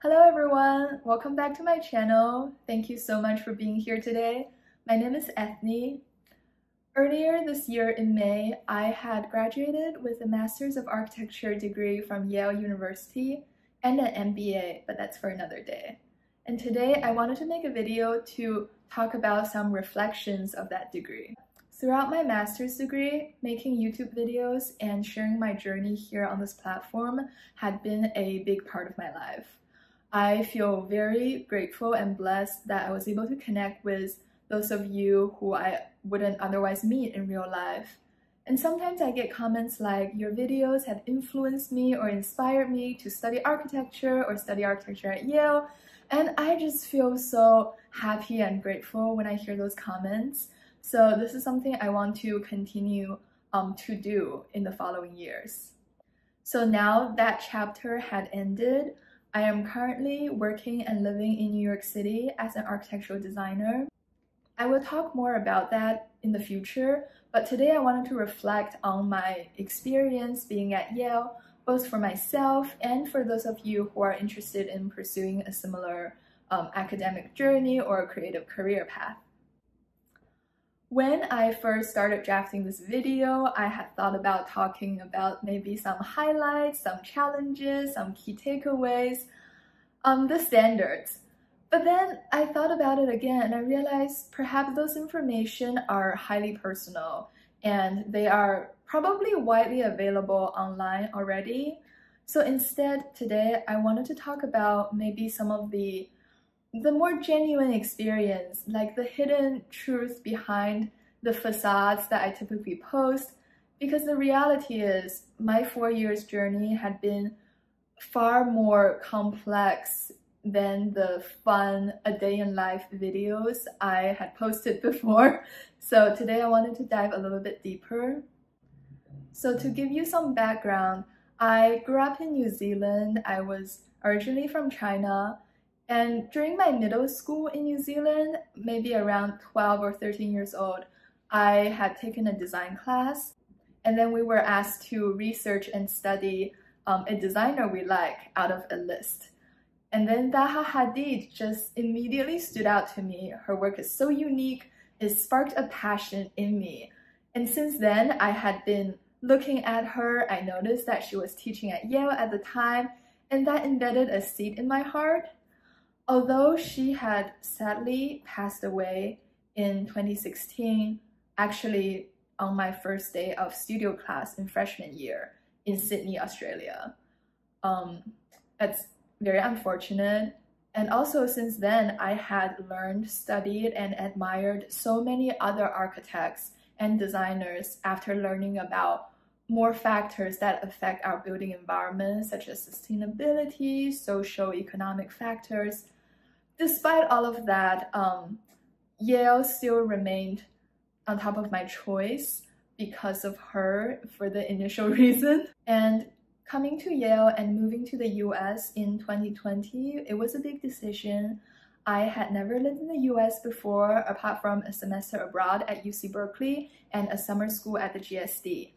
Hello everyone, welcome back to my channel. Thank you so much for being here today. My name is Ethnie. Earlier this year in May, I had graduated with a Master's of Architecture degree from Yale University and an MBA, but that's for another day. And today I wanted to make a video to talk about some reflections of that degree. Throughout my master's degree, making YouTube videos and sharing my journey here on this platform had been a big part of my life. I feel very grateful and blessed that I was able to connect with those of you who I wouldn't otherwise meet in real life. And sometimes I get comments like, your videos have influenced me or inspired me to study architecture or study architecture at Yale. And I just feel so happy and grateful when I hear those comments. So this is something I want to continue to do in the following years. So now that chapter had ended, I am currently working and living in New York City as an architectural designer. I will talk more about that in the future, but today I wanted to reflect on my experience being at Yale, both for myself and for those of you who are interested in pursuing a similar academic journey or a creative career path. When I first started drafting this video, I had thought about talking about maybe some highlights, some challenges, some key takeaways, the standards. But then I thought about it again and I realized perhaps those information are highly personal and they are probably widely available online already. So instead, today I wanted to talk about maybe some of the more genuine experience, like the hidden truth behind the facades that I typically post, because the reality is my 4 years journey had been far more complex than the fun a day in life videos I had posted before. So today I wanted to dive a little bit deeper. So to give you some background, I grew up in New Zealand. I was originally from China. And during my middle school in New Zealand, maybe around 12 or 13 years old, I had taken a design class. And then we were asked to research and study a designer we like out of a list. And then Zaha Hadid just immediately stood out to me. Her work is so unique, it sparked a passion in me. And since then, I had been looking at her. I noticed that she was teaching at Yale at the time, and that embedded a seed in my heart. Although she had sadly passed away in 2016, actually on my first day of studio class in freshman year in Sydney, Australia. That's very unfortunate. And also since then, I had learned, studied, and admired so many other architects and designers after learning about more factors that affect our building environment, such as sustainability, socio-economic factors. Despite all of that, Yale still remained on top of my choice because of her for the initial reason. And coming to Yale and moving to the US in 2020, it was a big decision. I had never lived in the US before, apart from a semester abroad at UC Berkeley and a summer school at the GSD.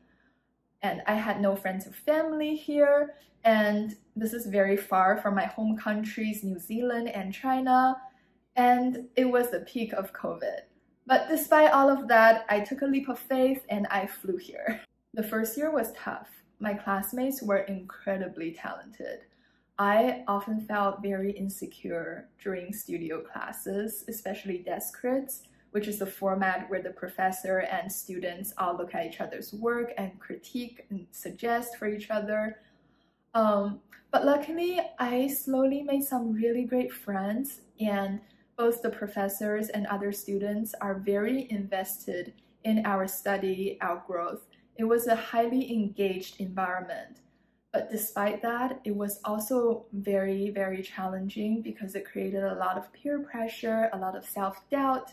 And I had no friends or family here, and this is very far from my home countries, New Zealand and China, and it was the peak of COVID. But despite all of that, I took a leap of faith and I flew here. The first year was tough. My classmates were incredibly talented. I often felt very insecure during studio classes, especially desk crits, which is the format where the professor and students all look at each other's work and critique and suggest for each other. But luckily, I slowly made some really great friends, and both the professors and other students are very invested in our study, our growth. It was a highly engaged environment. But despite that, it was also very, very challenging because it created a lot of peer pressure, a lot of self-doubt.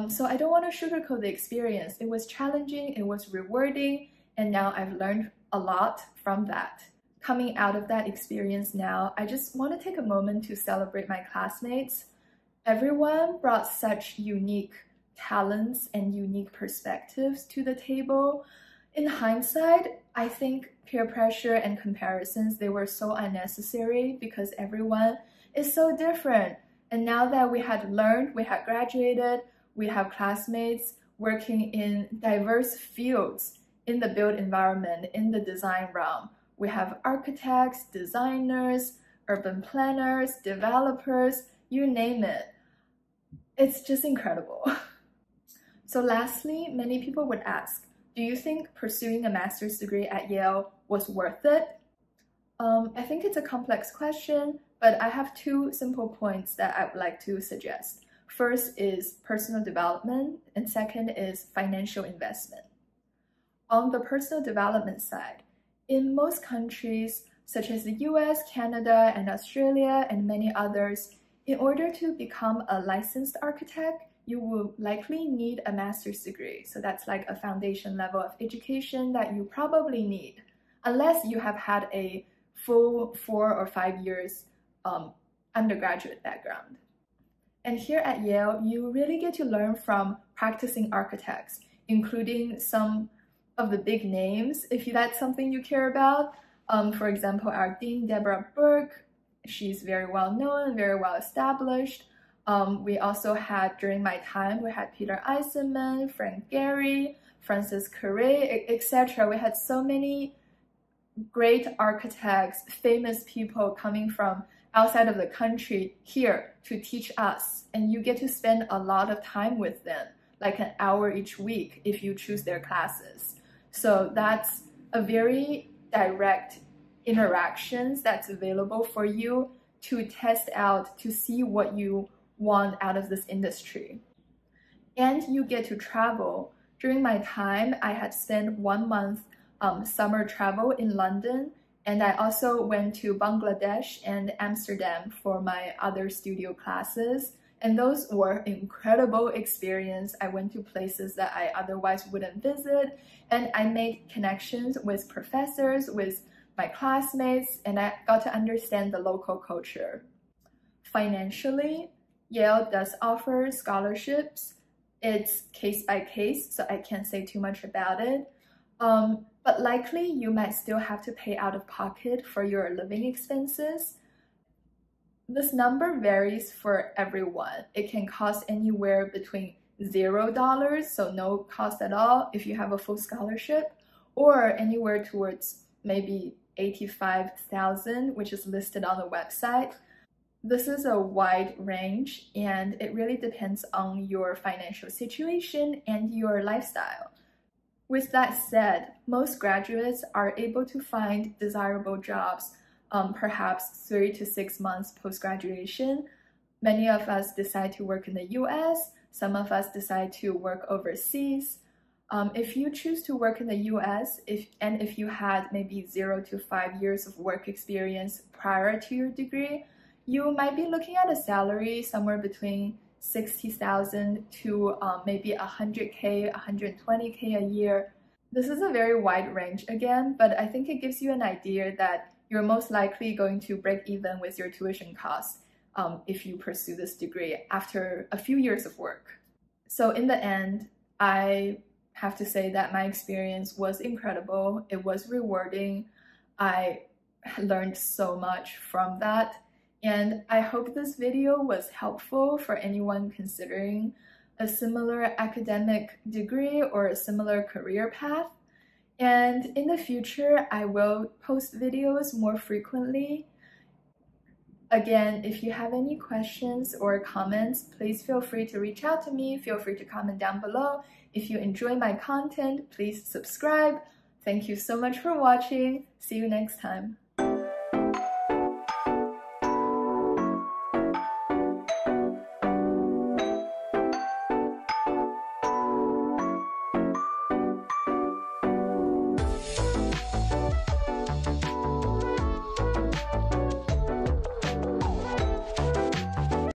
So I don't want to sugarcoat the experience. It was challenging, it was rewarding, and now I've learned a lot from that. Coming out of that experience now, I just want to take a moment to celebrate my classmates. Everyone brought such unique talents and unique perspectives to the table. In hindsight, I think peer pressure and comparisons, they were so unnecessary because everyone is so different. And now that we had learned, we had graduated, we have classmates working in diverse fields in the built environment, in the design realm. We have architects, designers, urban planners, developers, you name it. It's just incredible. So lastly, many people would ask, do you think pursuing a master's degree at Yale was worth it? I think it's a complex question, but I have two simple points that I would like to suggest. First is personal development, and second is financial investment. On the personal development side, in most countries, such as the US, Canada, and Australia, and many others, in order to become a licensed architect, you will likely need a master's degree. So that's like a foundation level of education that you probably need, unless you have had a full 4 or 5 years undergraduate background. And here at Yale, you really get to learn from practicing architects, including some of the big names, if that's something you care about. For example, our Dean, Deborah Burke, she's very well known, very well established. We also had, during my time, we had Peter Eisenman, Frank Gehry, Francis Carré, etc. We had so many great architects, famous people coming from outside of the country here to teach us. And you get to spend a lot of time with them, like an hour each week if you choose their classes. So that's a very direct interactions that's available for you to test out, to see what you want out of this industry. And you get to travel. During my time, I had spent 1 month summer travel in London, and I also went to Bangladesh and Amsterdam for my other studio classes. And those were incredible experience. I went to places that I otherwise wouldn't visit, and I made connections with professors, with my classmates, and I got to understand the local culture. Financially, Yale does offer scholarships. It's case by case, so I can't say too much about it. But likely you might still have to pay out of pocket for your living expenses. This number varies for everyone. It can cost anywhere between $0, so no cost at all if you have a full scholarship, or anywhere towards maybe $85,000, which is listed on the website. This is a wide range, and it really depends on your financial situation and your lifestyle. With that said, most graduates are able to find desirable jobs perhaps 3 to 6 months post-graduation. Many of us decide to work in the US, some of us decide to work overseas. If you choose to work in the US, if you had maybe 0 to 5 years of work experience prior to your degree, you might be looking at a salary somewhere between $60,000 to maybe $100K, $120K a year. This is a very wide range again, but I think it gives you an idea that you're most likely going to break even with your tuition costs if you pursue this degree after a few years of work. So in the end, I have to say that my experience was incredible. It was rewarding. I learned so much from that. And I hope this video was helpful for anyone considering a similar academic degree or a similar career path. And in the future, I will post videos more frequently. Again, if you have any questions or comments, please feel free to reach out to me. Feel free to comment down below. If you enjoy my content, please subscribe. Thank you so much for watching. See you next time.